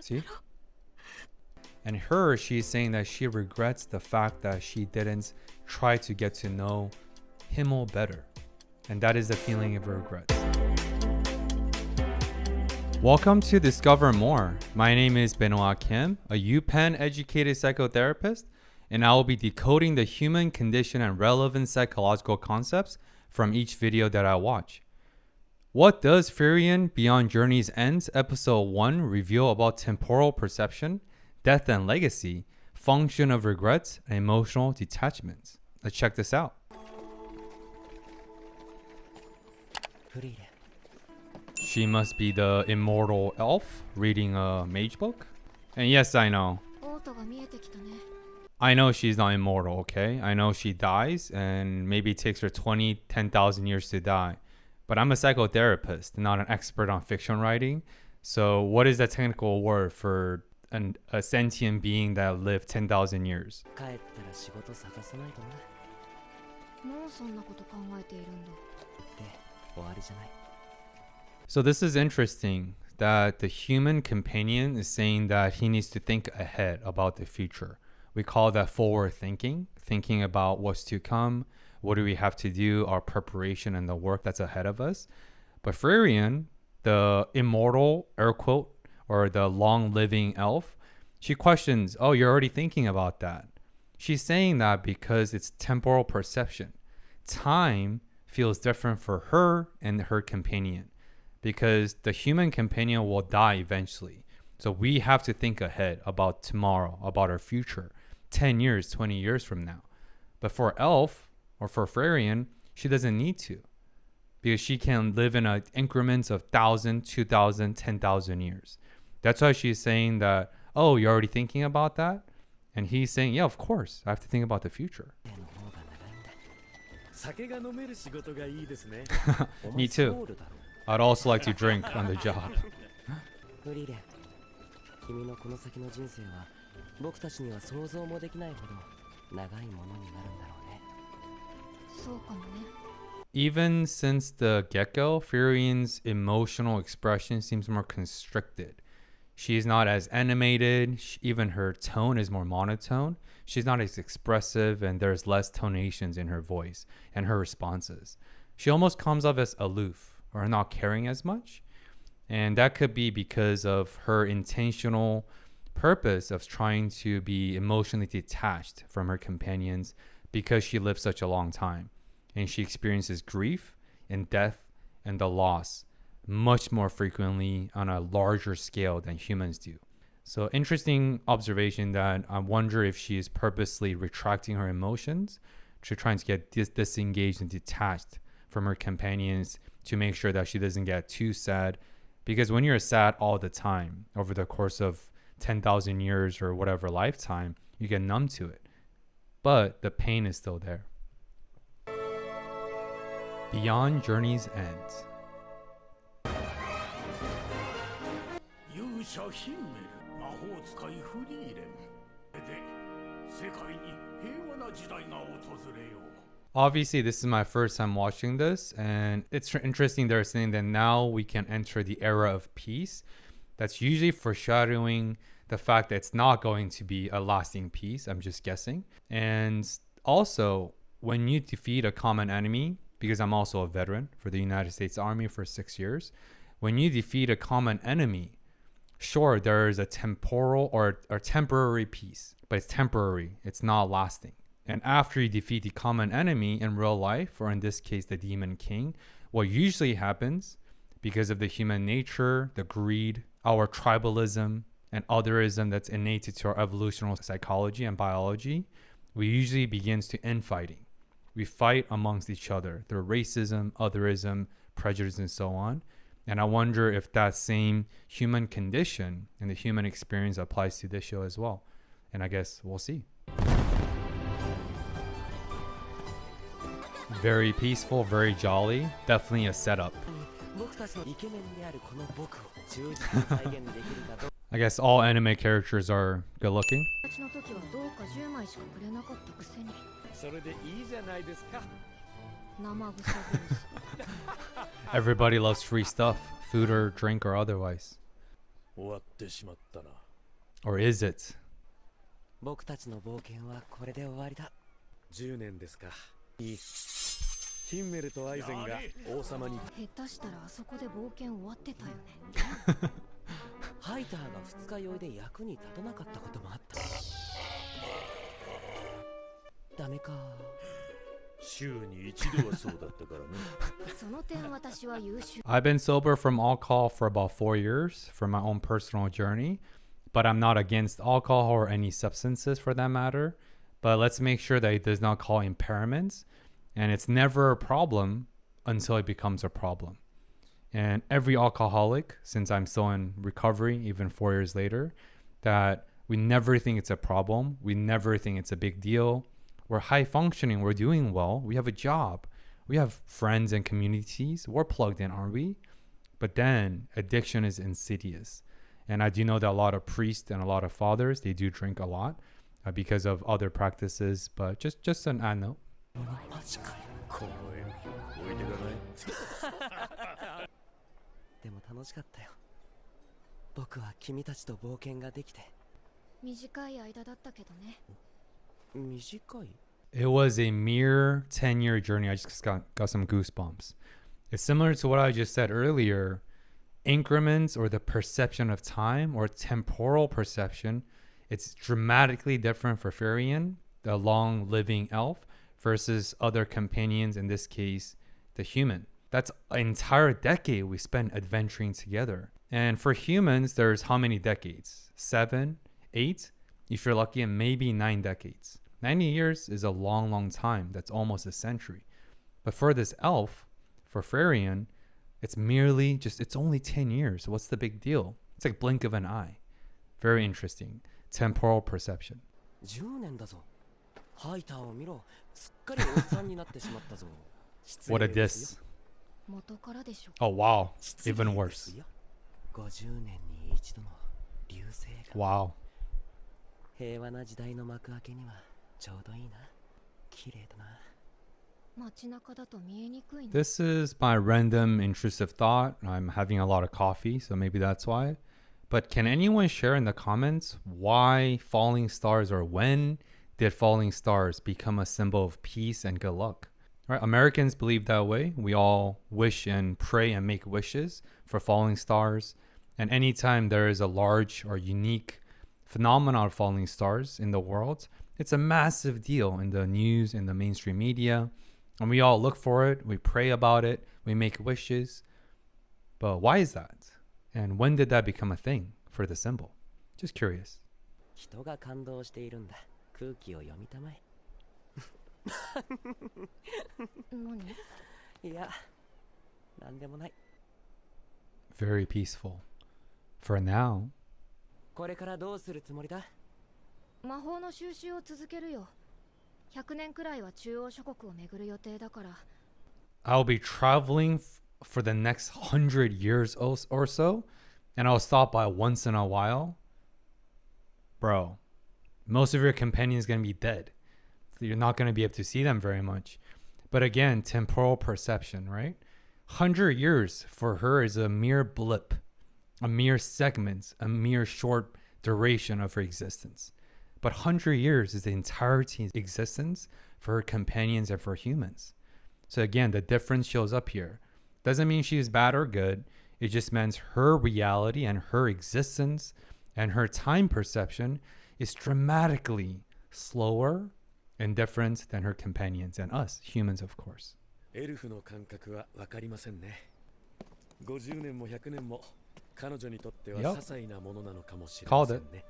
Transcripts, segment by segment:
See? And her, she's saying that she regrets the fact that she didn't try to get to know him better. And that is the feeling of regret. Welcome to Discover More. My name is Benoit Kim, a UPenn educated psychotherapist, and I will be decoding the human condition and relevant psychological concepts from each video that I watch. What does Frieren Beyond Journey's Ends Episode 1 reveal about temporal perception, death and legacy, function of regrets, and emotional detachment? Let's check this out. She must be the immortal elf reading a mage book. And yes, I know she's not immortal, okay? I know she dies and maybe it takes her 10,000 years to die. But I'm a psychotherapist, not an expert on fiction writing. So what is the technical word for a sentient being that lived 10,000 years? So this is interesting that the human companion is saying that he needs to think ahead about the future. We call that forward thinking about what's to come, what do we have to do, our preparation and the work that's ahead of us. But Frieren, the immortal, air quote, or the long-living elf, she questions, oh, you're already thinking about that. She's saying that because it's temporal perception. Time feels different for her and her companion because the human companion will die eventually. So we have to think ahead about tomorrow, about our future, 10 years, 20 years from now. But for elf, or for Frieren, she doesn't need to because she can live in increments of 1,000, 2,000, 10,000 years. That's why she's saying that, oh, you're already thinking about that? And he's saying, yeah, of course, I have to think about the future. Me too. I'd also like to drink on the job. Even since the get-go, Frieren's emotional expression seems more constricted. She's not as animated. Even her tone is more monotone. She's not as expressive, and there's less tonations in her voice and her responses. She almost comes off as aloof or not caring as much. And that could be because of her intentional purpose of trying to be emotionally detached from her companions because she lived such a long time. And she experiences grief and death and the loss much more frequently on a larger scale than humans do. So interesting observation that I wonder if she is purposely retracting her emotions to trying to get disengaged and detached from her companions to make sure that she doesn't get too sad. Because when you're sad all the time over the course of 10,000 years or whatever lifetime, you get numb to it. But the pain is still there. Beyond Journey's End. Obviously, this is my first time watching this, and it's interesting they're saying that now we can enter the era of peace. That's usually foreshadowing the fact that it's not going to be a lasting peace. I'm just guessing. And also, when you defeat a common enemy, because I'm also a veteran for the United States Army for 6 years, when you defeat a common enemy, sure, there is a temporal or temporary peace, but it's temporary. It's not lasting. And after you defeat the common enemy in real life, or in this case, the Demon King, what usually happens because of the human nature, the greed, our tribalism, and otherism that's innate to our evolutionary psychology and biology, we usually begins to infighting. We fight amongst each other through racism, otherism, prejudice, and so on. And I wonder if that same human condition and the human experience applies to this show as well. And I guess we'll see. Very peaceful, very jolly. Definitely a setup. I guess all anime characters are good looking. Everybody loves free stuff, food or drink or otherwise. Or is it? 僕たちの冒険はこれで終わりだ。10年ですか。ヒンメルとアイゼンが王様に。下手したらあそこで冒険終わってたよね。ハイターが二日酔いで役に立たなかったこともあった。ダメか。週に一度はそうだったからね。その点私は優秀。I've been sober from alcohol for about 4 years for my own personal journey, but I'm not against alcohol or any substances for that matter. But let's make sure that it does not cause impairments, and it's never a problem until it becomes a problem. And every alcoholic, since I'm still in recovery, even 4 years later, that we never think it's a problem. We never think it's a big deal. We're high functioning. We're doing well. We have a job. We have friends and communities. We're plugged in, aren't we? But then addiction is insidious. And I do know that a lot of priests and a lot of fathers, they do drink a lot because of other practices. But just an I know. この絵置いてかない。でも楽しかったよ。僕は君たちと冒険ができて。短い間だったけどね。短い? It was a mere 10-year journey. I just got some goosebumps. It's similar to what I just said earlier. Increments or the perception of time or temporal perception, it's dramatically different for Frieren, the long living elf, versus other companions, in this case, the human. That's an entire decade we spent adventuring together. And for humans, there's how many decades? 7, 8? If you're lucky, and maybe 9 decades. 90 years is a long, long time. That's almost a century. But for this elf, for Frieren, it's only 10 years. What's the big deal? It's like blink of an eye. Very interesting. Temporal perception. 10年だぞ。ハイターを見ろ。すっかりおっさんになってしまったぞ。What a diss. 元からでしょ。 Oh, wow. Even worse. 50年に一度の流星が。 Wow. 平和な時代の幕開けにはちょうどいいな。綺麗だな。街中だと見えにくいね。 This is my random intrusive thought. I'm having a lot of coffee, so maybe that's why. But can anyone share in the comments why falling stars, or when did falling stars become a symbol of peace and good luck? Right? Americans believe that way. We all wish and pray and make wishes for falling stars. And anytime there is a large or unique phenomenon of falling stars in the world, it's a massive deal in the news, in the mainstream media. And we all look for it. We pray about it. We make wishes. But why is that? And when did that become a thing for the symbol? Just curious. 人が感動しているんだ。空気を読みたまえ。何？いや、なんでもない。 Very peaceful. For now. これからどうするつもりだ？魔法の収集を続けるよ。100年くらいは中央諸国を巡る予定だから。 I'll be traveling for the next 100 years or so, and I'll stop by once in a while. Bro, most of your companions are going to be dead. So you're not going to be able to see them very much. But again, temporal perception, right? 100 years for her is a mere blip, a mere segment, a mere short duration of her existence. But 100 years is the entirety of existence for her companions and for humans. So again, the difference shows up here. Doesn't mean she's bad or good. It just means her reality and her existence and her time perception is dramatically slower and different than her companions and us, humans, of course. エルフの感覚はわかりませんね。50年も100年も彼女にとっては些細なものなのかもしれませんね。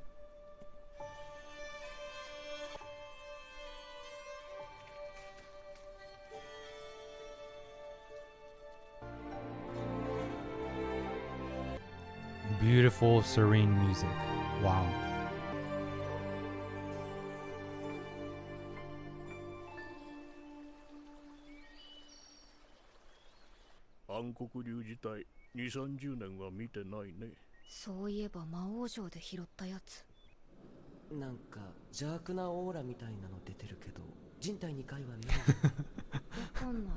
Beautiful, serene music. Wow. $230そういえば魔王城で拾ったやつ。なんか邪悪なオーラみたいなの出てるけど、人体2回は見えない。わかんない。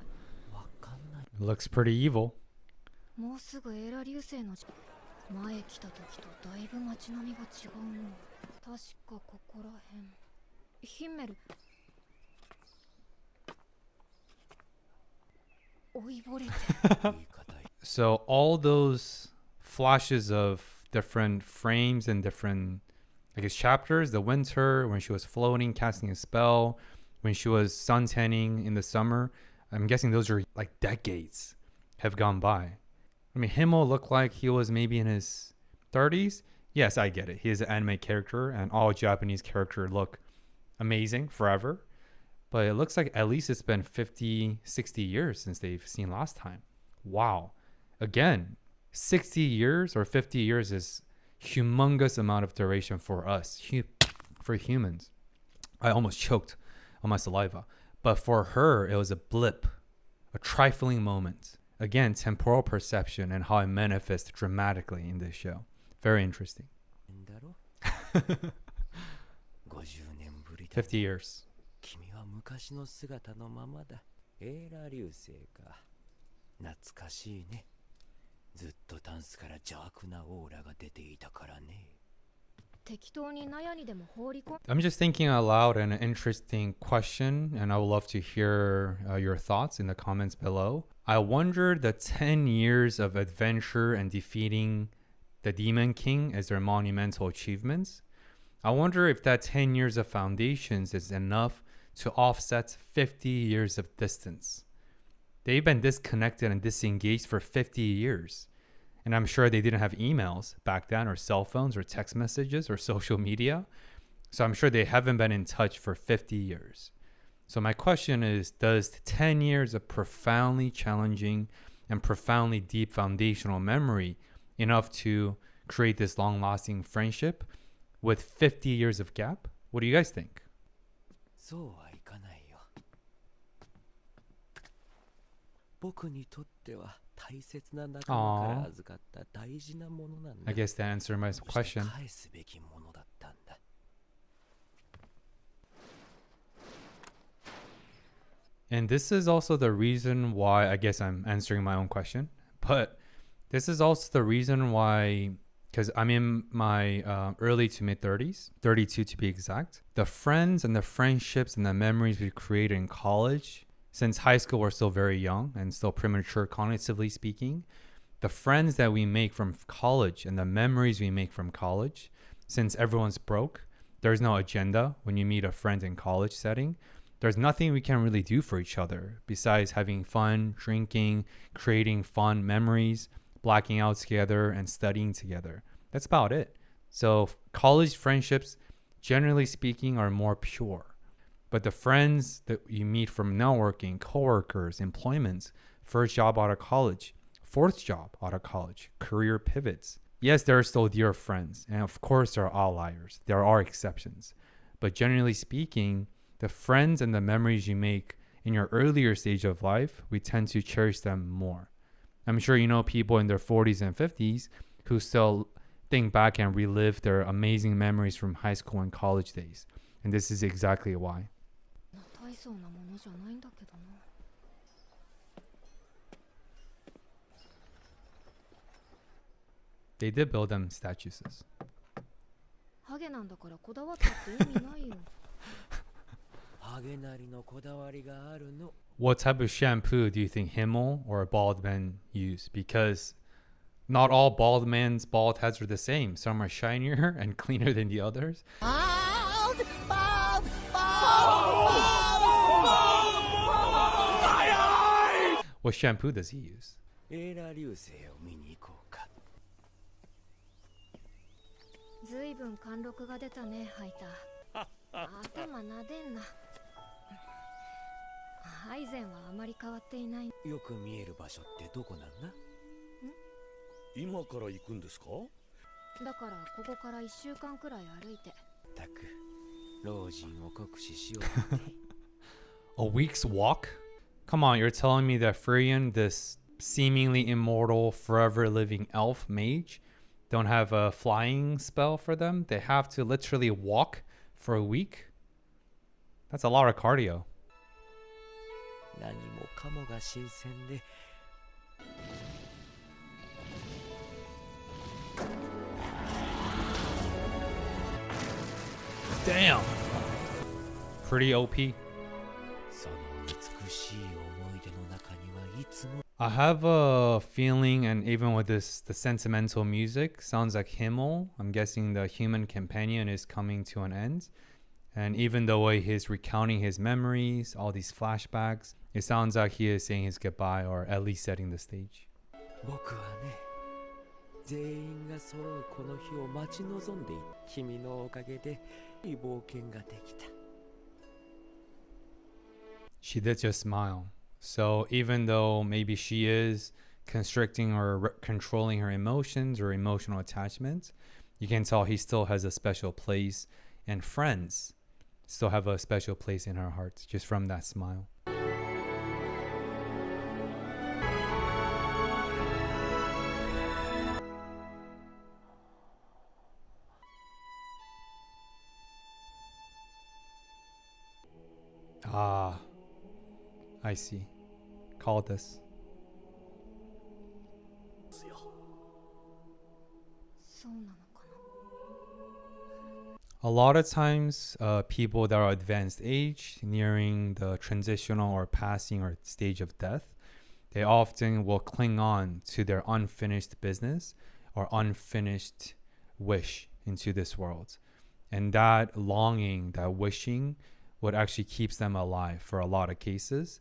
わかんない。 Looks pretty evil. もうすぐエーラ流星の。前来た時とだいぶ街並みが違うの。確かここら辺。ヒンメル。老いぼれて。So all those flashes of different frames and different, I guess, chapters, the winter, when she was floating, casting a spell, when she was suntanning in the summer, I'm guessing those are like decades have gone by. I mean, Himmel looked like he was maybe in his 30s. Yes, I get it. He is an anime character and all Japanese characters look amazing forever. But it looks like at least it's been 50, 60 years since they've seen last time. Wow. Again, 60 years or 50 years is humongous amount of duration for us, for humans. I almost choked on my saliva. But for her, it was a blip, a trifling moment. Again, temporal perception and how it manifests dramatically in this show. Very interesting. 50 years. 君は昔の姿のままだ。エーラ流星か。懐かしいね。ずっとタンスから邪悪なオーラが出ていたからね。適当に納屋にでも放り込ん。I'm just thinking out loud an interesting question, and I would love to hear your thoughts in the comments below. I wonder the 10 years of adventure and defeating the Demon King as their monumental achievements. I wonder if that 10 years of foundations is enough to offset 50 years of distance. They've been disconnected and disengaged for 50 years. And I'm sure they didn't have emails back then, or cell phones, or text messages, or social media. So I'm sure they haven't been in touch for 50 years. So my question is, does 10 years of profoundly challenging and profoundly deep foundational memory enough to create this long-lasting friendship with 50 years of gap? What do you guys think? そうはいかないよ。僕にとっては大切な仲間から預かった大事なものなんだ。I guess to answer my question. 返すべきものだったんだ。And this is also the reason why, I guess I'm answering my own question, but this is also the reason why, because I'm in my early to mid 30s, 32 to be exact. The friends and the friendships and the memories we created in college, since high school we're still very young and still premature cognitively speaking, the friends that we make from college and the memories we make from college, since everyone's broke, there's no agenda when you meet a friend in college setting. There's nothing we can really do for each other besides having fun, drinking, creating fun memories, blacking out together, and studying together. That's about it. So college friendships, generally speaking, are more pure. But the friends that you meet from networking, coworkers, employments, first job out of college, fourth job out of college, career pivots. Yes, there are still dear friends. And of course, there are outliers. There are exceptions. But generally speaking, the friends and the memories you make in your earlier stage of life, we tend to cherish them more. I'm sure you know people in their 40s and 50s who still think back and relive their amazing memories from high school and college days. And this is exactly why. 大層なものじゃないんだけどな。They did build them statues. ハゲなんだからこだわったって意味ないよ。ハゲなりのこだわりがあるの。What type of shampoo do you think Himmel or bald men use? Because not all bald men's bald heads are the same. Some are shinier and cleaner than the others. Bald! Bald! Bald! What shampoo does he use? エーラ流星を見に行こうか。ずいぶん貫禄が出たね、ハイター。頭撫でんな。アイゼンはあまり変わっていない。よく見える場所ってどこなんだ？今から行くんですか？だからここから1週間くらい歩いて。たく、老人を酷使しようって。A week's walk? Come on, you're telling me that Frieren, this seemingly immortal, forever living elf mage, don't have a flying spell for them? They have to literally walk for a week? That's a lot of cardio. 何もかもが新鮮で。Damn. Pretty OP. その美しい思い出の中にはいつも I have a feeling, and even with this, the sentimental music sounds like Himmel. I'm guessing the human companion is coming to an end. And even the way he's recounting his memories, all these flashbacks, it sounds like he is saying his goodbye or at least setting the stage. 僕はね全員が揃うこの日を待ち望んでいた君のおかげでいい冒険ができた She did just smile. So even though maybe she is constricting or controlling her emotions or emotional attachments, you can tell he still has a special place, and friends still have a special place in her heart just from that smile. Ah, I see. Call this. そうなのかな。 A lot of times, people that are advanced age, nearing the transitional or passing or stage of death, they often will cling on to their unfinished business or unfinished wish into this world. And that longing, that wishing, what actually keeps them alive for a lot of cases.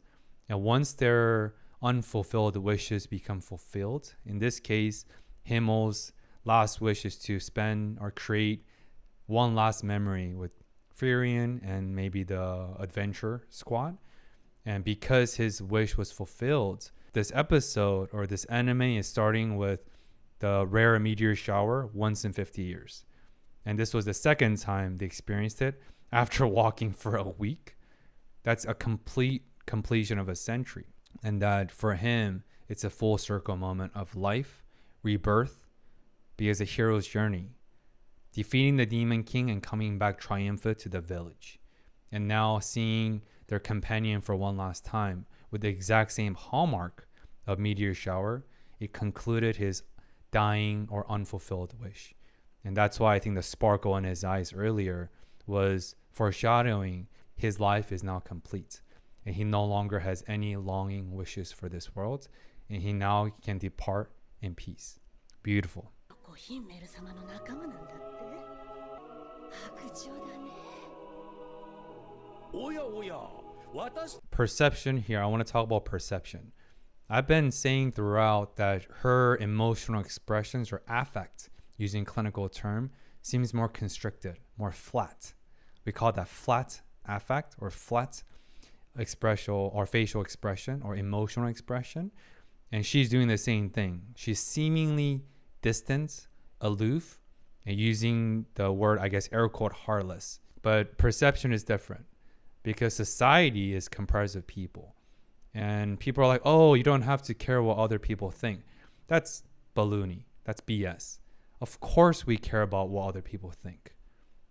And once their unfulfilled wishes become fulfilled, in this case, Himmel's last wish is to spend or create one last memory with Frieren and maybe the adventure squad. And because his wish was fulfilled, this episode or this anime is starting with the rare meteor shower once in 50 years. And this was the second time they experienced it after walking for a week. That's a complete completion of a century. And that for him, it's a full circle moment of life, rebirth, because a hero's journey, defeating the Demon King and coming back triumphant to the village. And now seeing their companion for one last time with the exact same hallmark of meteor shower, it concluded his dying or unfulfilled wish. And that's why I think the sparkle in his eyes earlier was foreshadowing his life is now complete. And he no longer has any longing wishes for this world. And he now can depart in peace. Beautiful. ヒンメル様の仲間なんだって白状だねおやおや私 Perception here. I want to talk about perception. I've been saying throughout that her emotional expressions or affect, using clinical term, seems more constricted, more flat. We call that flat affect or flat expression or facial expression or emotional expression. And she's doing the same thing. She's seemingly distant, aloof, and using the word, I guess, air quote, heartless. But perception is different because society is comprised of people. And people are like, oh, you don't have to care what other people think. That's baloney. That's BS. Of course we care about what other people think.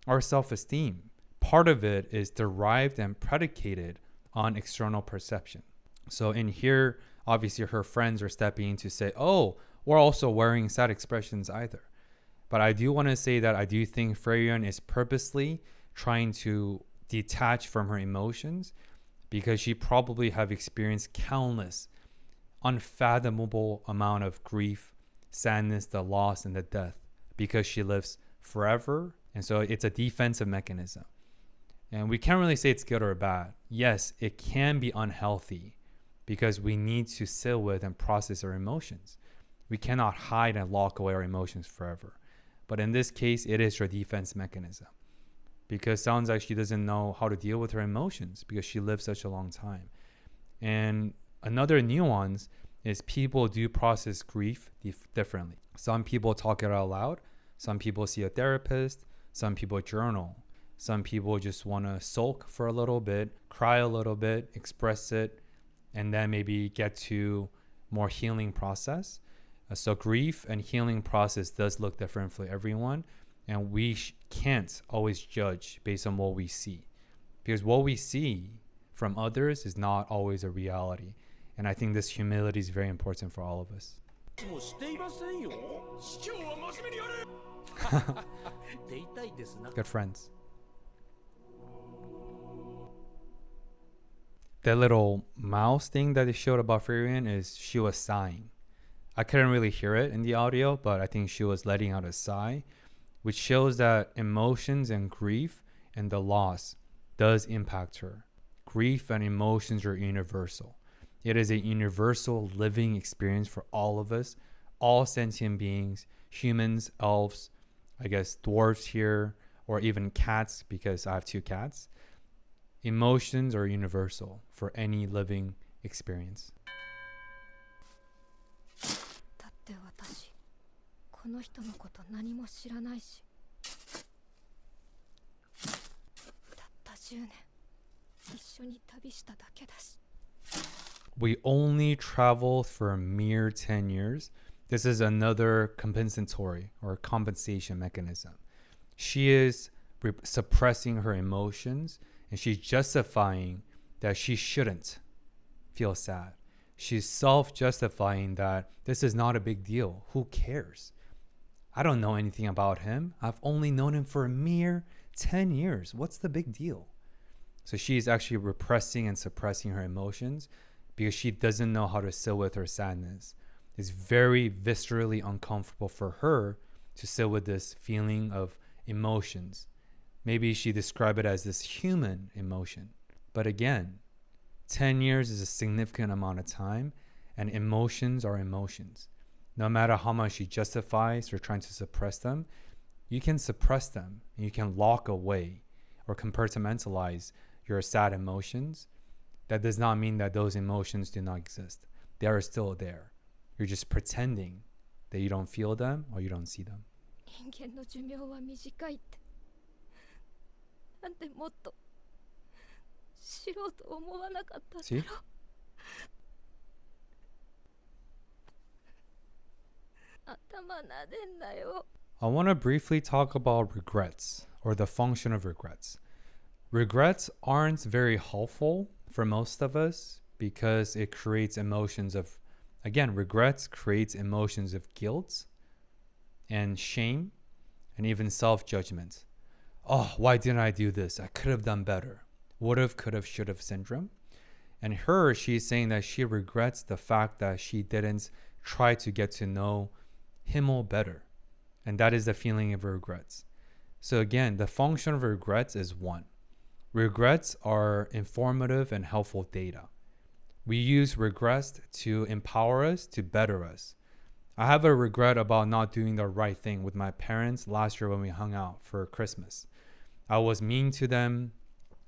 Our self-esteem, part of it is derived and predicated on external perception. So in here, obviously her friends are stepping in to say, oh, we're also wearing sad expressions either. But I do want to say that I do think Frieren is purposely trying to detach from her emotions because she probably have experienced countless, unfathomable amount of grief, sadness, the loss, and the death because she lives forever. And so it's a defensive mechanism. And we can't really say it's good or bad. Yes, it can be unhealthy because we need to sit with and process our emotions. We cannot hide and lock away our emotions forever. But in this case, it is her defense mechanism because it sounds like she doesn't know how to deal with her emotions because she lived such a long time. And another nuance is people do process grief differently. Some people talk it out loud. Some people see a therapist. Some people journal. Some people just want to sulk for a little bit, cry a little bit, express it, and then maybe get to more healing process. So grief and healing process does look different for everyone. And we can't always judge based on what we see. Because what we see from others is not always a reality. And I think this humility is very important for all of us. もうしていませんよ市長は真面目にやれって言いたいですな Good friends. The little mouse thing that they showed about Frieren is she was sighing. I couldn't really hear it in the audio, but I think she was letting out a sigh, which shows that emotions and grief and the loss does impact her. Grief and emotions are universal. It is a universal living experience for all of us, all sentient beings, humans, elves, I guess dwarves here, or even cats, because I have 2 cats. Emotions are universal for any living experience. だって私この人のこと何も知らないし、たった10年一緒に旅しただけだし。 We only traveled for a mere 10 years. This is another compensatory or compensation mechanism. She is suppressing her emotions, and she's justifying that she shouldn't feel sad. She's self-justifying that this is not a big deal. Who cares? I don't know anything about him. I've only known him for a mere 10 years. What's the big deal? So she's actually repressing and suppressing her emotions because she doesn't know how to sit with her sadness. It's very viscerally uncomfortable for her to sit with this feeling of emotions. Maybe she described it as this human emotion. But again, 10 years is a significant amount of time, and emotions are emotions. No matter how much you justifies or trying to suppress them, you can suppress them and you can lock away or compartmentalize your sad emotions. That does not mean that those emotions do not exist. They are still there. You're just pretending that you don't feel them or you don't see them. 人間の寿命は短いって。なんでもっと知ろうと思わなかったんだろう。 See? I want to briefly talk about regrets or the function of regrets. Regrets aren't very helpful for most of us because it creates emotions of, again, regrets creates emotions of guilt and shame and even self-judgment. Oh, why didn't I do this? I could have done better. Would have, could have, should have syndrome. And she's saying that she regrets the fact that she didn't try to get to know him better. And that is the feeling of regrets. So again, the function of regrets is 1. Regrets are informative and helpful data. We use regrets to empower us, to better us. I have a regret about not doing the right thing with my parents last year when we hung out for Christmas. I was mean to them.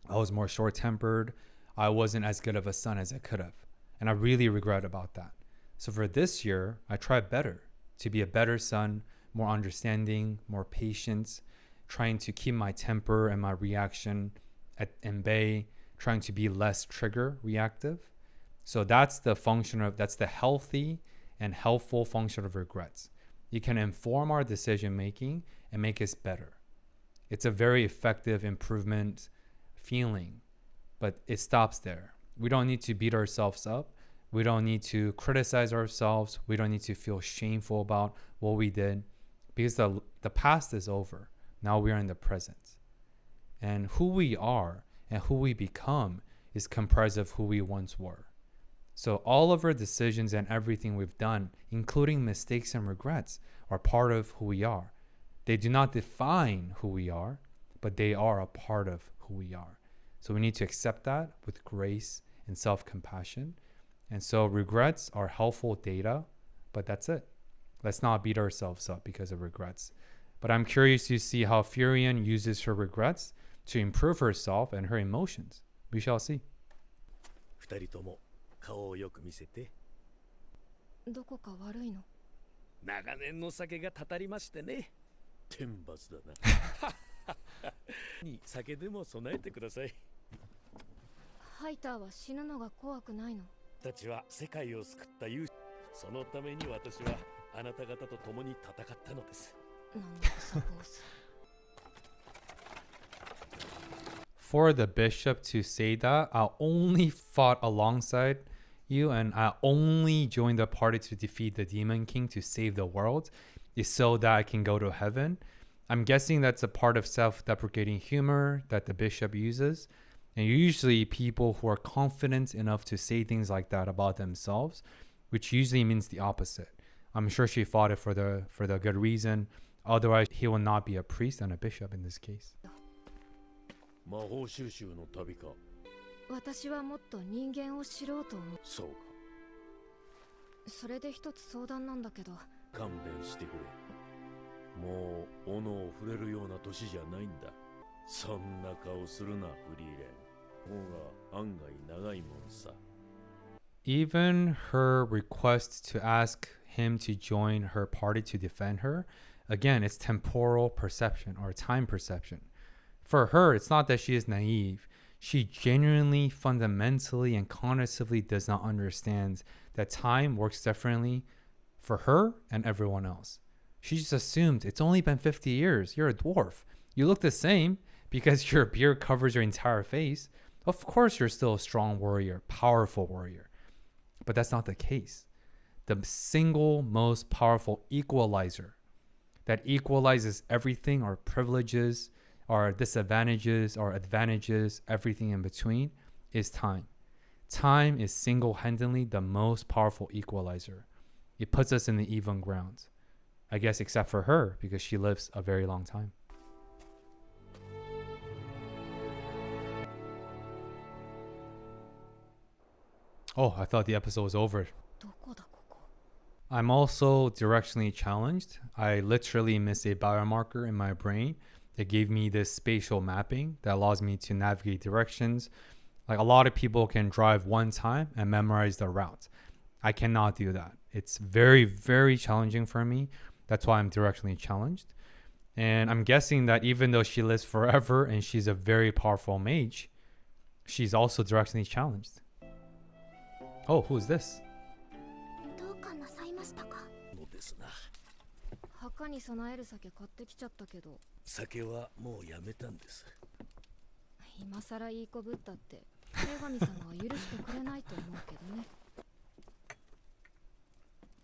I was more short-tempered. I wasn't as good of a son as I could have. And I really regret about that. So for this year, I tried better, to be a better son, more understanding, more patient, trying to keep my temper and my reaction at bay, trying to be less trigger reactive. So that's the healthy and helpful function of regrets. It can inform our decision making and make us better. It's a very effective improvement feeling, but it stops there. We don't need to beat ourselves up. We don't need to criticize ourselves. We don't need to feel shameful about what we did because the past is over. Now we are in the present. And who we are and who we become is comprised of who we once were. So all of our decisions and everything we've done, including mistakes and regrets, are part of who we are. They do not define who we are, but they are a part of who we are. So we need to accept that with grace and self-compassion. And so regrets are helpful data, but that's it. Let's not beat ourselves up because of regrets. But I'm curious to see how Frieren uses her regrets to improve herself and her emotions. We shall see. 2人とも顔をよく見せて。どこか悪いの？長年の酒がたたりましてね。天罰だな。に酒でも備えてください。ハイターは死ぬのが怖くないの？たちは世界を救った勇士。そのために私はあなた方と共に戦ったのです。なんだサポーズ。For the bishop to say that, I only fought alongside you and I only joined the party to defeat the demon king to save the world is so that I can go to heaven. I'm guessing that's a part of self-deprecating humor that the bishop uses. And usually people who are confident enough to say things like that about themselves, which usually means the opposite. I'm sure she fought it for the good reason. Otherwise, he will not be a priest and a bishop in this case. 魔法収集の旅か。私はもっと人間を知ろうと思う。そうか。それで一つ相談なんだけど。勘弁してくれ。もう斧を触れるような年じゃないんだ。そんな顔するな、フリーレン。方が案外長いもんさ。Even her request to ask him to join her party to defend her, again, it's temporal perception or time perception. For her, it's not that she is naive. She genuinely, fundamentally, and cognitively does not understand that time works differently for her and everyone else. She just assumed it's only been 50 years. You're a dwarf. You look the same because your beard covers your entire face. Of course, you're still a strong warrior, powerful warrior. But that's not the case. The single most powerful equalizer that equalizes everything, our privileges, our disadvantages, our advantages, everything in between, is time. Time is single-handedly the most powerful equalizer. It puts us in the even ground. I guess except for her, because she lives a very long time. Oh, I thought the episode was over. どこだここ。 I'm also directionally challenged. I literally missed a biomarker in my brain that gave me this spatial mapping that allows me to navigate directions. Like a lot of people can drive one time and memorize the route. I cannot do that. It's very, very challenging for me. That's why I'm directionally challenged. And I'm guessing that even though she lives forever and she's a very powerful mage, she's also directionally challenged. Oh, who is this? どうかなさいましたか。のですな。墓に備える酒買ってきちゃったけど、酒はもうやめたんです。今さらいい子ぶったって女神様は許してくれないと思うけどね。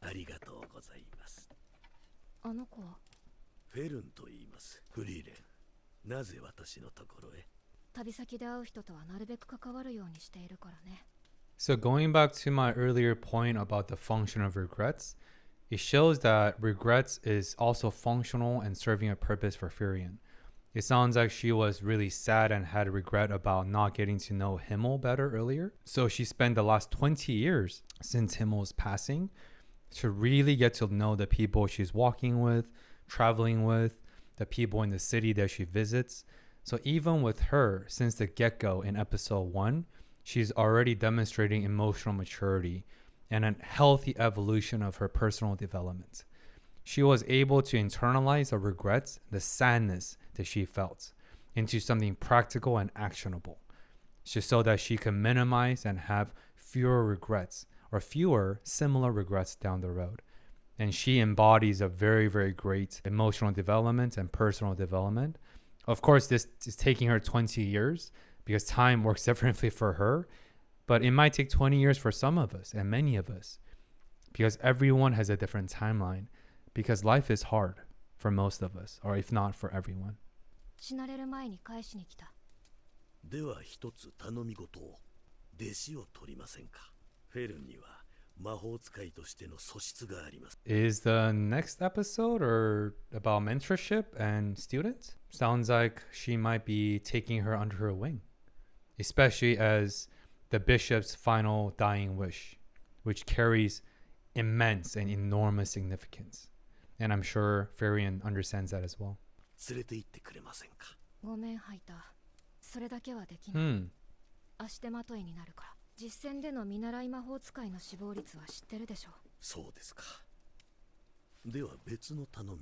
ありがとうございます。あの子はフェルンと言います。フリーレン。なぜ私のところへ？旅先で会う人とはなるべく関わるようにしているからね。So going back to my earlier point about the function of regrets, it shows that regrets is also functional and serving a purpose for Frieren. It sounds like she was really sad and had regret about not getting to know Himmel better earlier. So she spent the last 20 years since Himmel's passing to really get to know the people she's walking with, traveling with, the people in the city that she visits. So even with her, since the get-go in episode 1, she's already demonstrating emotional maturity and a healthy evolution of her personal development. She was able to internalize the regrets, the sadness that she felt, into something practical and actionable, just so that she can minimize and have fewer regrets or fewer similar regrets down the road. And she embodies a very, very great emotional development and personal development. Of course, this is taking her 20 years because time works differently for her, but it might take 20 years for some of us and many of us because everyone has a different timeline because life is hard for most of us, or if not for everyone. 死なれる前に返しに来た。では一つ頼み事を。弟子を取りませんか？フェルンには魔法使いとしての素質があります。Is the next episode or about mentorship and students? Sounds like she might be taking her under her wing, especially as the bishop's final dying wish, which carries immense and enormous significance. And I'm sure Frieren understands that as well. 連れて行ってくれませんか？ごめんハイター。それだけはできない。足手まといになるから。実践での見習い魔法使いの死亡率は知ってるでしょ。そうですか。では別の頼みを。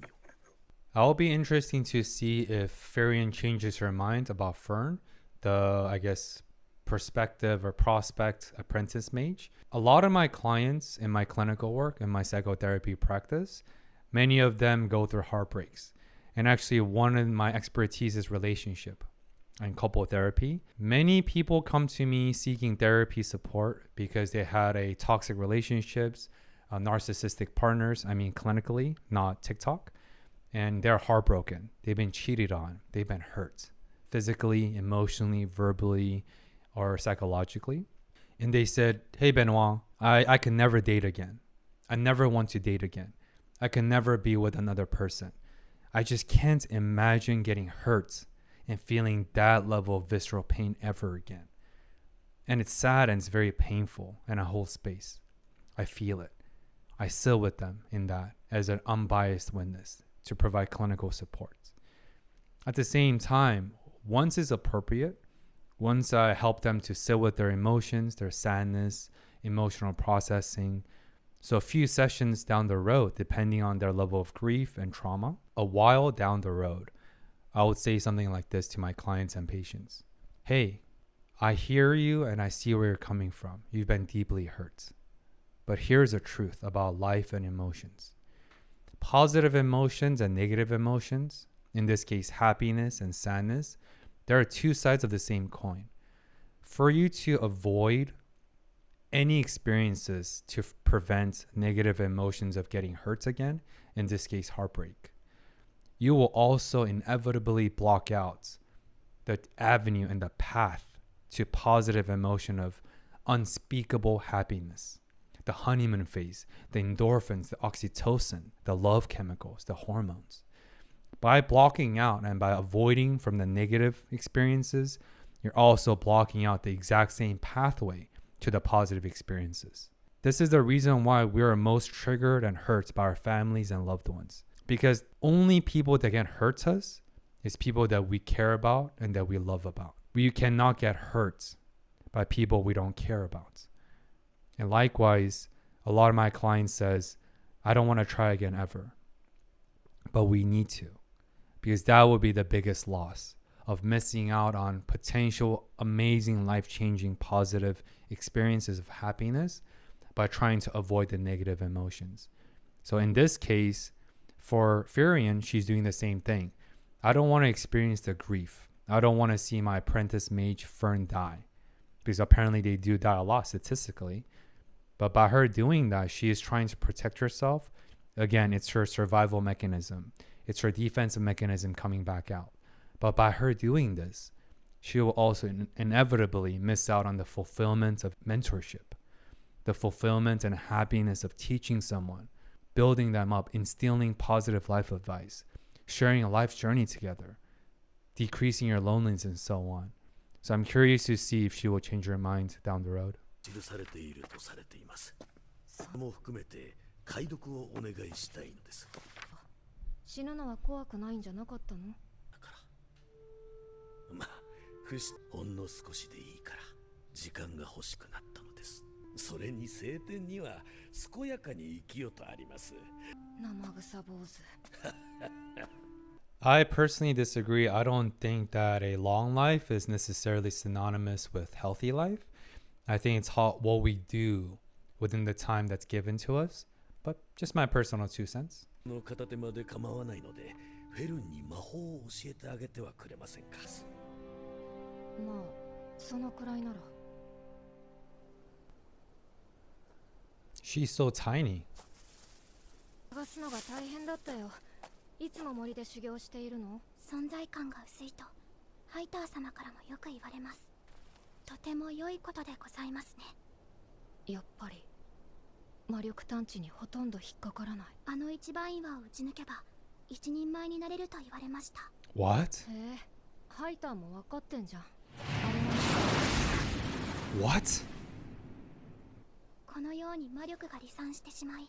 I'll be interesting to see if Frieren changes her mind about Fern, the, I guess, prospective or prospect apprentice mage. A lot of my clients in my clinical work and my psychotherapy practice, many of them go through heartbreaks. And actually, one of my expertise is relationship and couple therapy. Many people come to me seeking therapy support because they had a toxic relationships, narcissistic partners, I mean clinically, not TikTok. And they're heartbroken. They've been cheated on. They've been hurt. physically, emotionally, verbally, or psychologically. And they said, hey, Benoit, I can never date again. I never want to date again. I can never be with another person. I just can't imagine getting hurt and feeling that level of visceral pain ever again. And it's sad and it's very painful in a whole space. I feel it. I sit with them in that as an unbiased witness to provide clinical support. At the same time, once it's appropriate, once I help them to sit with their emotions, their sadness, emotional processing, so a few sessions down the road, depending on their level of grief and trauma, a while down the road, I would say something like this to my clients and patients. Hey, I hear you and I see where you're coming from. You've been deeply hurt. But here's the truth about life and emotions. Positive emotions and negative emotions, in this case, happiness and sadness, there are two sides of the same coin. For you to avoid any experiences to prevent negative emotions of getting hurt again, in this case, heartbreak, you will also inevitably block out the avenue and the path to positive emotion of unspeakable happiness. The honeymoon phase, the endorphins, the oxytocin, the love chemicals, the hormones. By blocking out and by avoiding from the negative experiences, you're also blocking out the exact same pathway to the positive experiences. This is the reason why we are most triggered and hurt by our families and loved ones. Because only people that can hurt us is people that we care about and that we love about. We cannot get hurt by people we don't care about. And likewise, a lot of my clients says, I don't want to try again ever. But we need to. Because that would be the biggest loss of missing out on potential amazing life-changing positive experiences of happiness by trying to avoid the negative emotions. So in this case, for Frieren, she's doing the same thing. I don't want to experience the grief. I don't want to see my apprentice mage Fern die. Because apparently they do die a lot statistically. But by her doing that, she is trying to protect herself. Again, it's her survival mechanism. It's her defensive mechanism coming back out. But by her doing this, she will also inevitably miss out on the fulfillment of mentorship, the fulfillment and happiness of teaching someone, building them up, instilling positive life advice, sharing a life journey together, decreasing your loneliness, and so on. So I'm curious to see if she will change her mind down the road. 記されているとされています。それも含めて解読をお願いしたいのです。死ぬのは怖くないんじゃなかったの？だからまあほんの少しでいいから時間が欲しくなったのです。それに晴天には健やかに生きよとあります。生臭坊主。I personally disagree. I don't think that a long life is necessarily synonymous with healthy life. I think it's what we do within the time that's given to us. But just my personal 2 cents. の片手まで構わないので、フェルンに魔法を教えてあげてはくれませんか。まあ、そのくらいなら。She's so tiny. 探すのが大変だったよ。いつも森で修行しているの？存在感が薄いとハイター様からもよく言われます。とても良いことでございますね。やっぱり魔力探知にほとんど引っかからない。あの一番岩を打ち抜けば一人前になれると言われました。 What? ハイターも分かってんじゃん。あれ What? このように魔力が離散してしまい。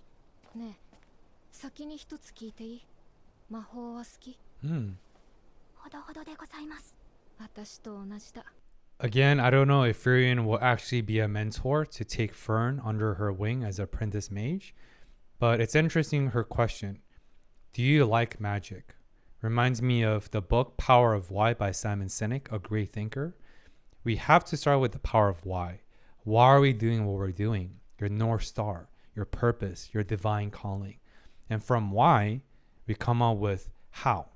ねえ、先に一つ聞いていい？魔法は好き？ほどほどでございます。私と同じだ。Again, I don't know if Frieren will actually be a mentor to take Fern under her wing as an apprentice mage, but it's interesting her question. Do you like magic? Reminds me of the book Power of Why by Simon Sinek, a great thinker. We have to start with the power of why. Why are we doing what we're doing? Your North Star, your purpose, your divine calling. And from why, we come up with how.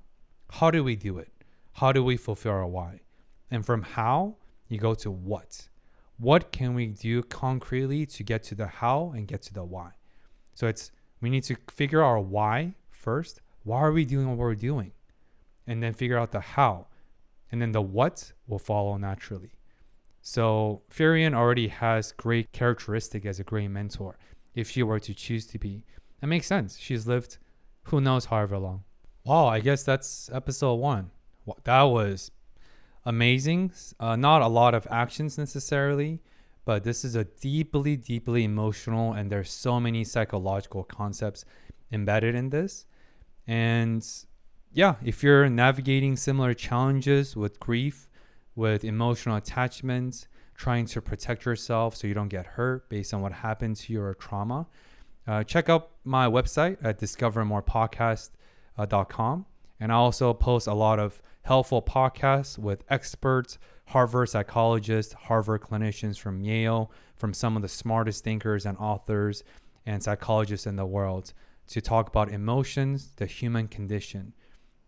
How do we do it? How do we fulfill our why? And from how, you go to what. What can we do concretely to get to the how and get to the why? So we need to figure out our why first. Why are we doing what we're doing? And then figure out the how. and then the what will follow naturally. So Frieren already has great characteristic as a great mentor if she were to choose to be. That makes sense. She's lived who knows however long. Wow, I guess that's episode 1. That was amazing. Not a lot of actions necessarily, but this is a deeply, deeply emotional, and there's so many psychological concepts embedded in this. And yeah, if you're navigating similar challenges with grief, with emotional attachments, trying to protect yourself so you don't get hurt based on what happened to your trauma, check out my website at discovermorepodcast.com. And I also post a lot of helpful podcasts with experts, Harvard psychologists, Harvard clinicians from Yale, from some of the smartest thinkers and authors and psychologists in the world to talk about emotions, the human condition,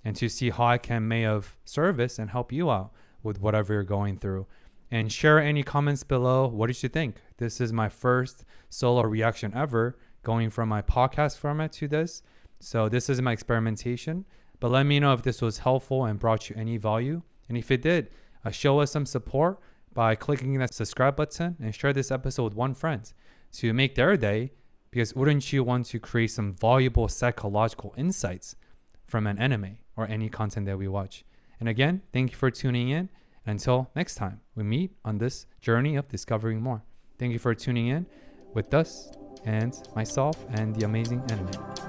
and to see how I can be of service and help you out with whatever you're going through. And share any comments below. What did you think? This is my first solo reaction ever, going from my podcast format to this. So this is my experimentation. But let me know if this was helpful and brought you any value. And if it did, show us some support by clicking that subscribe button and share this episode with one friend to make their day, because wouldn't you want to create some valuable psychological insights from an anime or any content that we watch? And again, thank you for tuning in. Until next time, we meet on this journey of discovering more. Thank you for tuning in with us and myself and the amazing anime.